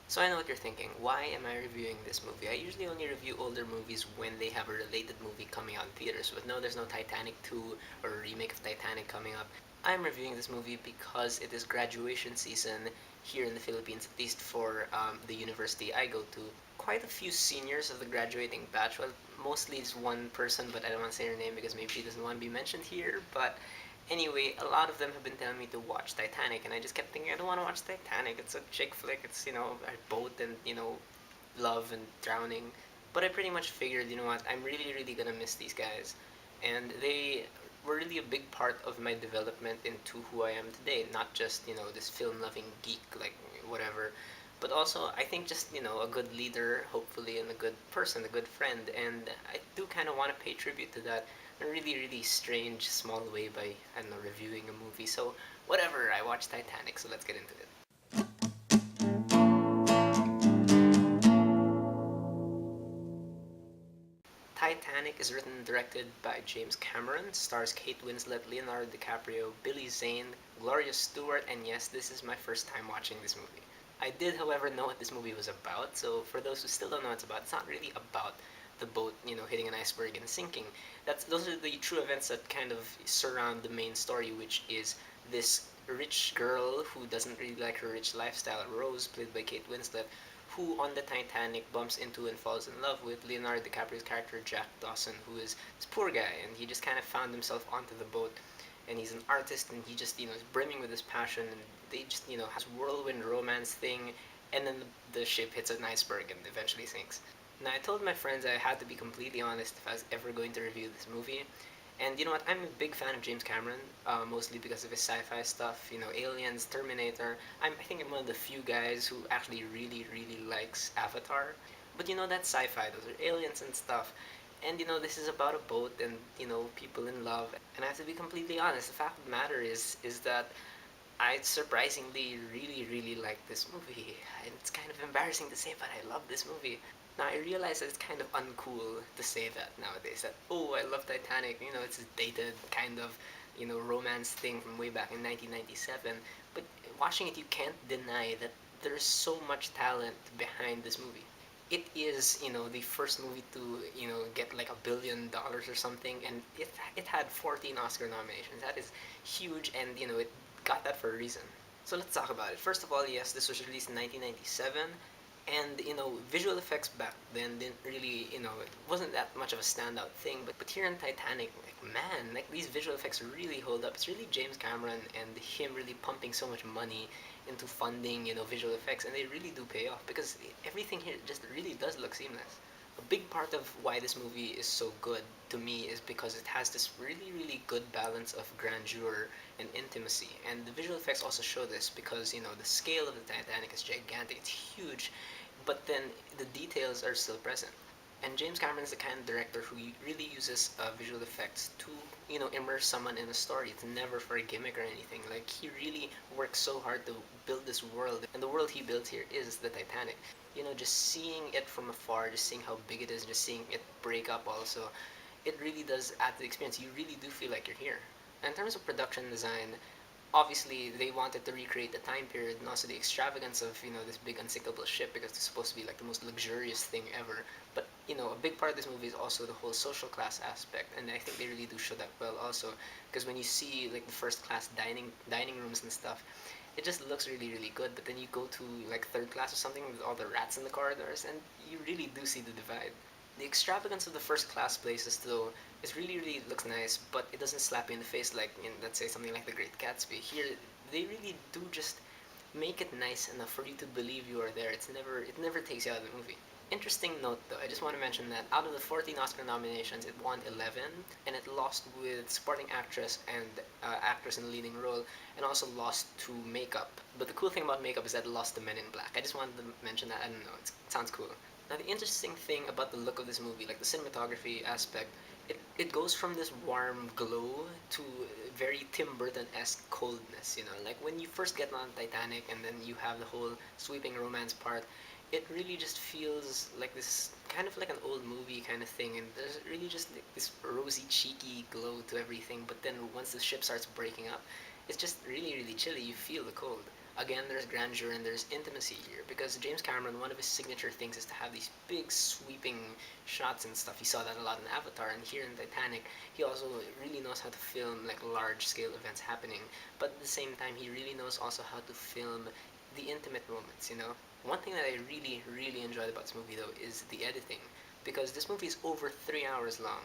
So I know what you're thinking. Why am I reviewing this movie? I usually only review older movies when they have a related movie coming out in theaters. But no, there's no Titanic 2 or a remake of Titanic coming up. I'm reviewing this movie because it is graduation season here in the Philippines, at least for the university I go to. Quite a few seniors of the graduating batch. Well, mostly it's one person, but I don't want to say her name because maybe she doesn't want to be mentioned here. But anyway, a lot of them have been telling me to watch Titanic, and I just kept thinking, I don't want to watch Titanic. It's a chick flick. It's, a boat and, love and drowning. But I pretty much figured, you know what, I'm really, really gonna miss these guys. And they were really a big part of my development into who I am today. Not just, this film loving geek, like, whatever. But also, I think just, a good leader, hopefully, and a good person, a good friend. And I do kind of want to pay tribute to that in a really, really strange, small way by, I don't know, reviewing a movie. So, whatever, I watched Titanic, so let's get into it. Titanic is written and directed by James Cameron, stars Kate Winslet, Leonardo DiCaprio, Billy Zane, Gloria Stewart, and yes, this is my first time watching this movie. I did, however, know what this movie was about, so for those who still don't know what it's about, it's not really about the boat, hitting an iceberg and sinking. Those are the true events that kind of surround the main story, which is this rich girl who doesn't really like her rich lifestyle, Rose, played by Kate Winslet, who on the Titanic bumps into and falls in love with Leonardo DiCaprio's character Jack Dawson, who is this poor guy, and he just kind of found himself onto the boat, and he's an artist, and he just is brimming with his passion, and they just has whirlwind romance thing, and then the ship hits an iceberg and eventually sinks. Now I told my friends I had to be completely honest if I was ever going to review this movie, and you know what? I'm a big fan of James Cameron, mostly because of his sci-fi stuff. Aliens, Terminator. I think I'm one of the few guys who actually really, really likes Avatar. But that's sci-fi. Those are aliens and stuff. And this is about a boat and people in love. And I have to be completely honest. The fact of the matter is that I surprisingly really, really like this movie. And it's kind of embarrassing to say, but I love this movie. Now I realize that it's kind of uncool to say that nowadays. That oh, I love Titanic. It's a dated kind of romance thing from way back in 1997. But watching it, you can't deny that there's so much talent behind this movie. It is the first movie to get like $1 billion or something, and it had 14 Oscar nominations. That is huge, and it got that for a reason. So let's talk about it. First of all, yes, this was released in 1997, and visual effects back then didn't really it wasn't that much of a standout thing. But here in Titanic, like man, like these visual effects really hold up. It's really James Cameron and him really pumping so much money into funding visual effects, and they really do pay off because everything here just really does look seamless. A big part of why this movie is so good to me is because it has this really, really good balance of grandeur and intimacy. And the visual effects also show this because, the scale of the Titanic is gigantic, it's huge, but then the details are still present. And James Cameron is the kind of director who really uses visual effects to, immerse someone in a story. It's never for a gimmick or anything. Like, he really works so hard to build this world. And the world he built here is the Titanic. Just seeing it from afar, just seeing how big it is, just seeing it break up also, it really does add to the experience. You really do feel like you're here. And in terms of production design, obviously they wanted to recreate the time period and also the extravagance of this big unsinkable ship because it's supposed to be like the most luxurious thing ever. But a big part of this movie is also the whole social class aspect, and I think they really do show that well also, because when you see like the first class dining rooms and stuff, it just looks really, really good. But then you go to like third class or something with all the rats in the corridors, and you really do see the divide. The extravagance of the first class places, though, is really, really looks nice, but it doesn't slap you in the face like in, let's say, something like The Great Gatsby. Here, they really do just make it nice enough for you to believe you are there. It never takes you out of the movie. Interesting note, though, I just want to mention that out of the 14 Oscar nominations, it won 11, and it lost with supporting actress and actress in the leading role, and also lost to makeup. But the cool thing about makeup is that it lost to Men in Black. I just wanted to mention that. I don't know, it sounds cool. Now, the interesting thing about the look of this movie, like the cinematography aspect, it goes from this warm glow to very Tim Burton-esque coldness, Like when you first get on Titanic and then you have the whole sweeping romance part, it really just feels like this kind of like an old movie kind of thing, and there's really just like this rosy, cheeky glow to everything. But then once the ship starts breaking up, it's just really, really chilly. You feel the cold. Again, there's grandeur and there's intimacy here because James Cameron, one of his signature things is to have these big sweeping shots and stuff. You saw that a lot in Avatar, and here in Titanic, he also really knows how to film like large scale events happening. But at the same time, he really knows also how to film the intimate moments. One thing that I really really enjoyed about this movie though is the editing because this movie is over 3 hours long,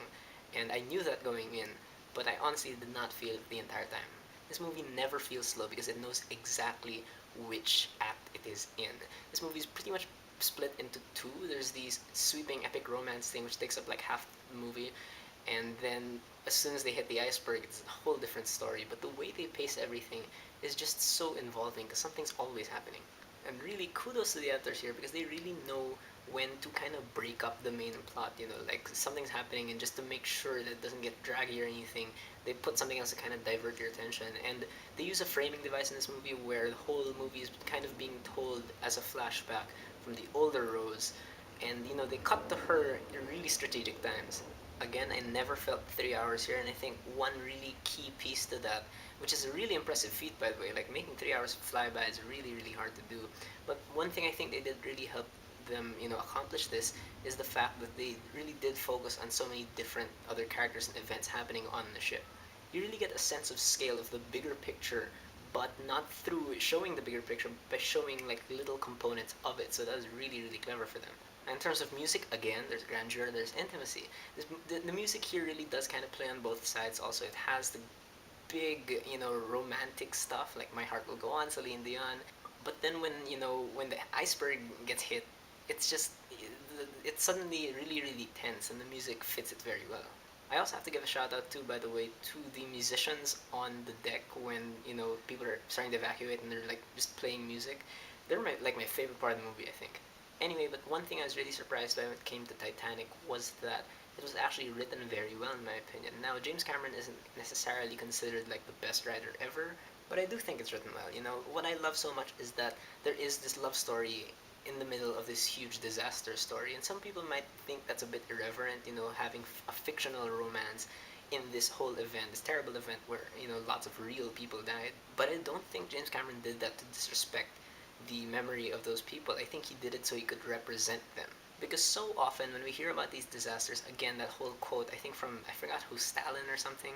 and I knew that going in, but I honestly did not feel it the entire time. This movie never feels slow because it knows exactly which act it is in. This movie is pretty much split into two. There's these sweeping epic romance thing which takes up like half the movie, and then as soon as they hit the iceberg, it's a whole different story. But the way they pace everything is just so involving because something's always happening. And really, kudos to the editors here because they really know when to kind of break up the main plot. Like something's happening, and just to make sure that it doesn't get draggy or anything, they put something else to kind of divert your attention. And they use a framing device in this movie where the whole movie is kind of being told as a flashback from the older Rose, and they cut to her in really strategic times. Again, I never felt 3 hours here, and I think one really key piece to that, which is a really impressive feat by the way, like making 3 hours fly by is really really hard to do. But one thing I think they did really help them, accomplish this is the fact that they really did focus on so many different other characters and events happening on the ship. You really get a sense of scale of the bigger picture, but not through showing the bigger picture, but by showing like little components of it. So that was really really clever for them. In terms of music, again, there's grandeur, there's intimacy. The music here really does kind of play on both sides. Also, it has the big, romantic stuff like "My Heart Will Go On," Celine Dion. But then when the iceberg gets hit, it's just it's suddenly really really tense, and the music fits it very well. I also have to give a shout out too, by the way, to the musicians on the deck when people are starting to evacuate and they're like just playing music. They're my favorite part of the movie, I think. Anyway, but one thing I was really surprised by when it came to Titanic was that it was actually written very well, in my opinion. Now, James Cameron isn't necessarily considered like the best writer ever, but I do think it's written well. What I love so much is that there is this love story in the middle of this huge disaster story, and some people might think that's a bit irreverent, having a fictional romance in this whole event, this terrible event where lots of real people died. But I don't think James Cameron did that to disrespect the memory of those people. I think he did it so he could represent them. Because so often when we hear about these disasters, again, that whole quote, I think from, I forgot who, Stalin or something,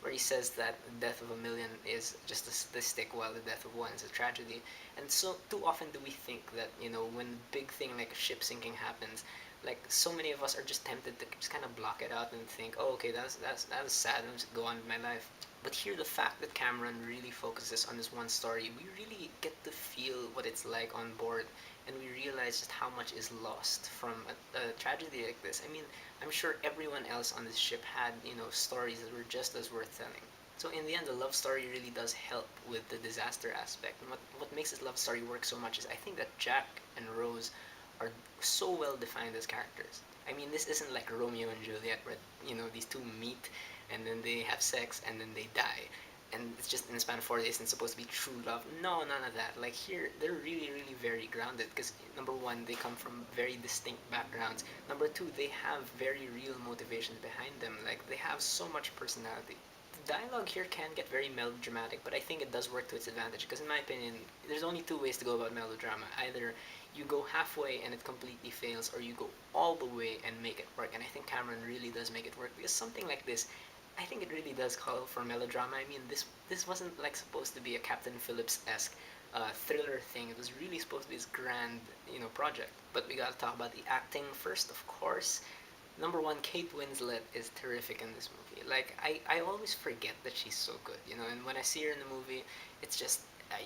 where he says that the death of a million is just a statistic while the death of one is a tragedy. And so too often do we think that, when a big thing like a ship sinking happens, like so many of us are just tempted to just kind of block it out and think, oh, okay, that was sad, and just go on with my life. But here, the fact that Cameron really focuses on this one story, we really get to feel what it's like on board, and we realize just how much is lost from a tragedy like this. I mean, I'm sure everyone else on this ship had, stories that were just as worth telling. So in the end, the love story really does help with the disaster aspect. And what makes this love story work so much is I think that Jack and Rose are so well defined as characters. I mean, this isn't like Romeo and Juliet where, these two meet and then they have sex and then they die. And it's just in the span of 4 days and it's supposed to be true love. No, none of that. Like here, they're really, really very grounded because number one, they come from very distinct backgrounds. Number two, they have very real motivations behind them. Like they have so much personality. The dialogue here can get very melodramatic, but I think it does work to its advantage because in my opinion, there's only two ways to go about melodrama. Either you go halfway and it completely fails, or you go all the way and make it work. And I think Cameron really does make it work because something like this, I think it really does call for melodrama. I mean, this wasn't like supposed to be a Captain Phillips-esque thriller thing. It was really supposed to be this grand, project. But we gotta talk about the acting first, of course. Number one, Kate Winslet is terrific in this movie. Like, I always forget that she's so good, and when I see her in the movie, it's just,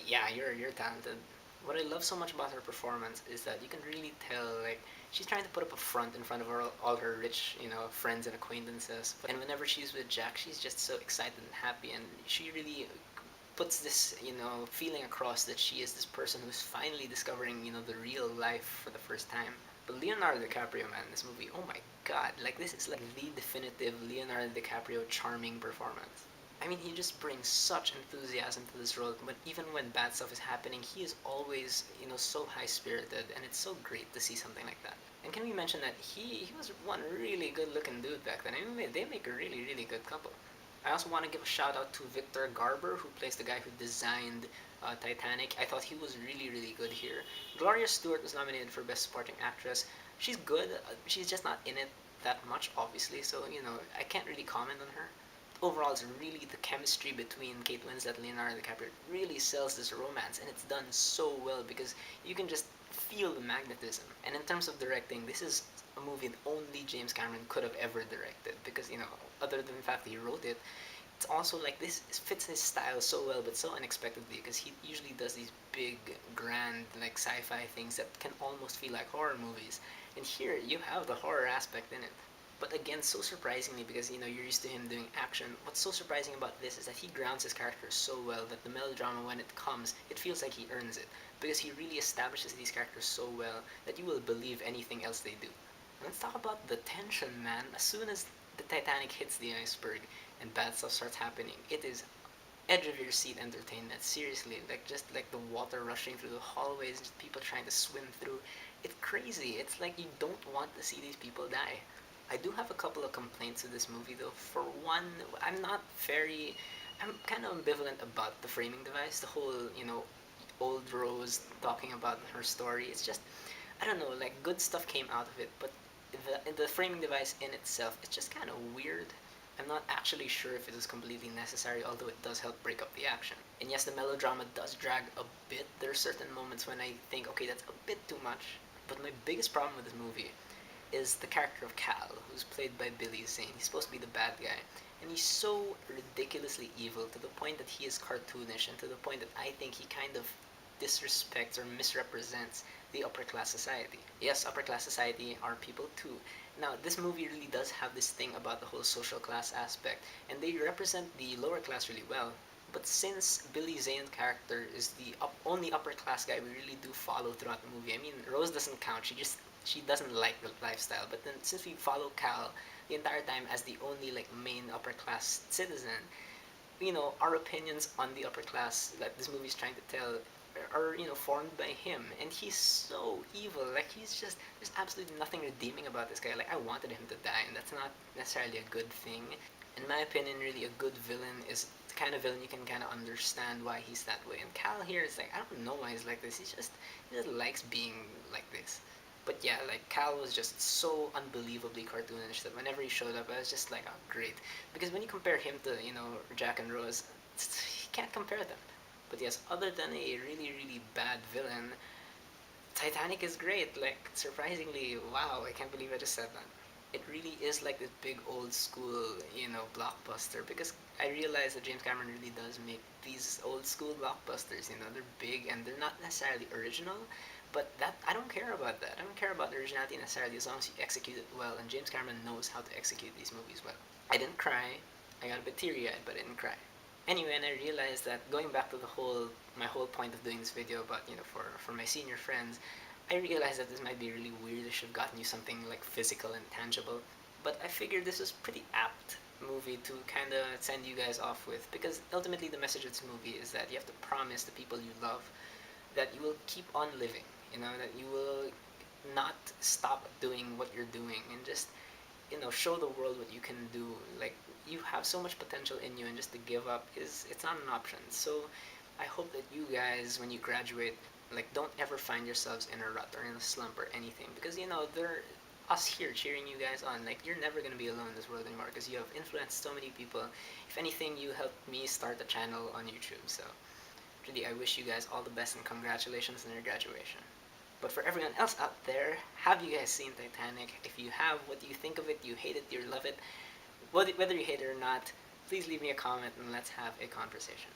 yeah, you're talented. What I love so much about her performance is that you can really tell, like, she's trying to put up a front in front of all her rich, friends and acquaintances. And whenever she's with Jack, she's just so excited and happy, and she really puts this, feeling across that she is this person who's finally discovering, the real life for the first time. But Leonardo DiCaprio, man, this movie, oh my god, like this is like the definitive Leonardo DiCaprio charming performance. I mean, he just brings such enthusiasm to this role. But even when bad stuff is happening, he is always, so high spirited, and it's so great to see something like that. And can we mention that he was one really good looking dude back then? I mean, they make a really really good couple. I also want to give a shout out to Victor Garber, who plays the guy who designed Titanic. I thought he was really, really good here. Gloria Stewart was nominated for Best Supporting Actress. She's good. She's just not in it that much, obviously, so, I can't really comment on her. Overall, it's really the chemistry between Kate Winslet and Leonardo DiCaprio really sells this romance, and it's done so well because you can just feel the magnetism. And in terms of directing, this is a movie that only James Cameron could have ever directed because, other than the fact that he wrote it, it's also like this fits his style so well, but so unexpectedly because he usually does these big, grand, like sci-fi things that can almost feel like horror movies. And here you have the horror aspect in it. But again, so surprisingly, because you're used to him doing action, what's so surprising about this is that he grounds his characters so well that the melodrama, when it comes, it feels like he earns it. Because he really establishes these characters so well that you will believe anything else they do. Let's talk about the tension, man. As soon as the Titanic hits the iceberg and bad stuff starts happening, it is edge of your seat entertainment. Seriously, like just like the water rushing through the hallways, just people trying to swim through. It's crazy. It's like you don't want to see these people die. I do have a couple of complaints with this movie though. For one, I'm kind of ambivalent about the framing device. The whole, old Rose talking about her story. It's just, I don't know, like good stuff came out of it, but the framing device in itself, it's just kind of weird. I'm not actually sure if it is completely necessary, although it does help break up the action. And yes, the melodrama does drag a bit. There are certain moments when I think, okay, that's a bit too much. But my biggest problem with this movie is the character of Cal, who's played by Billy Zane. He's supposed to be the bad guy. And he's so ridiculously evil to the point that he is cartoonish and to the point that I think he kind of disrespects or misrepresents the upper class society. Yes, upper class society are people too. Now, this movie really does have this thing about the whole social class aspect, and they represent the lower class really well. But since Billy Zane's character is the only upper class guy we really do follow throughout the movie, I mean, Rose doesn't count. She doesn't like the lifestyle. But then since we follow Cal the entire time as the only like main upper class citizen, our opinions on the upper class that this movie is trying to tell are formed by him, and he's so evil. Like there's absolutely nothing redeeming about this guy. Like I wanted him to die, and that's not necessarily a good thing. In my opinion, really a good villain is the kind of villain you can kind of understand why he's that way. And Cal here is like I don't know why he's like this. He just likes being like this. But yeah, like Cal was just so unbelievably cartoonish that whenever he showed up, I was just like, oh great. Because when you compare him to Jack and Rose, you can't compare them. But yes, other than a really really bad villain, Titanic is great. Like surprisingly, wow, I can't believe I just said that. It really is like this big old school, blockbuster because I realize that James Cameron really does make these old school blockbusters. They're big and they're not necessarily original, but that I don't care about that. I don't care about the originality necessarily as long as you execute it well. And James Cameron knows how to execute these movies well. I didn't cry. I got a bit teary-eyed, but I didn't cry. Anyway, and I realized that going back to my whole point of doing this video about for my senior friends, I realized that this might be really weird. I should have gotten you something like physical and tangible, but I figured this was pretty apt movie to kind of send you guys off with because ultimately the message of this movie is that you have to promise the people you love that you will keep on living. That you will not stop doing what you're doing and just show the world what you can do. Like you have so much potential in you, and just to give up it's not an option. So I hope that you guys, when you graduate, like don't ever find yourselves in a rut or in a slump or anything, because they're us here cheering you guys on. Like you're never gonna be alone in this world anymore because you have influenced so many people. If anything, you helped me start a channel on YouTube. So really, I wish you guys all the best and congratulations on your graduation. But for everyone else out there, have you guys seen Titanic? If you have, what do you think of it? Do you hate it? Do you love it? Whether you hate it or not, please leave me a comment and let's have a conversation.